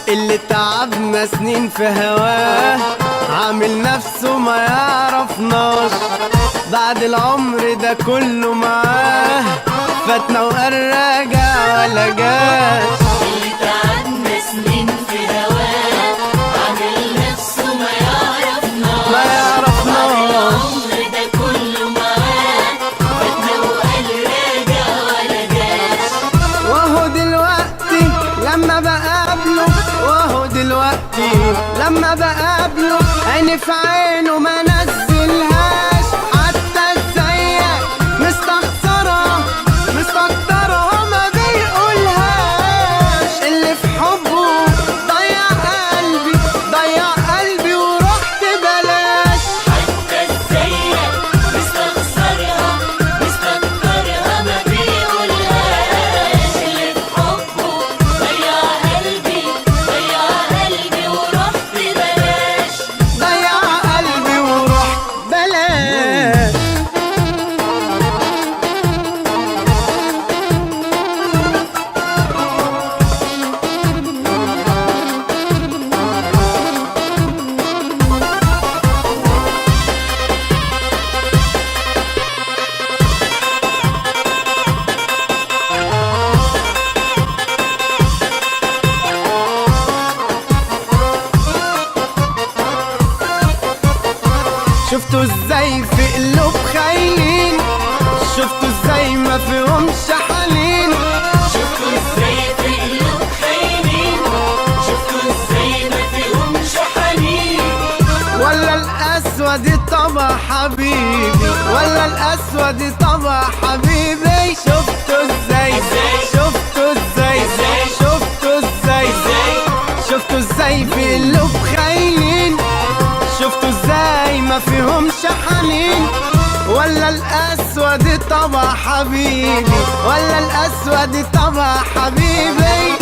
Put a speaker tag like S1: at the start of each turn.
S1: اللي تعبنا سنين في هواه عامل نفسه ما يعرفناش، بعد العمر ده كله معاه فاتنا وقال راجع ولا جاش.
S2: اللي تعبنا سنين في هواه عامل نفسه ما يعرفناش، بعد العمر ده كله معاه فاتنا وقال راجع ولا جاش.
S1: وهو دلوقتي لما بقابله، وهو دلوقتي لما بقابله عيني في عينه ما نزلهاش، حتى ازيك مستخسرة مستكترة ما بيقولهاش. اللي في حبه ضيع قلبي ضيع قلبي ورحت بلاش،
S2: حتى ازيك مستخسرها مستكترها ما بيقولهاش. اللي في حبه ضيع قلبي ورحت بلاش،
S1: ضيع قلبي ورحت بلاش. شفتوا ازاي في قلوب خاينين، شفتوا ازاي ما فيهمش حنين،
S2: شفتوا ازاي في قلوب خاينين، شفتوا ازاي ما فيهمش حنين.
S1: ولا الأسود طبع حبيبي، ولا الأسود طبع حبيبي. شفتوا ازاي شفتوا ازاي شفتوا ازاي شفتوا ازاي في قلوب خاينين، شفتوا ازاي ما فيهمش حنين. ولا الأسود طبع حبيبي، ولا الأسود طبع حبيبي.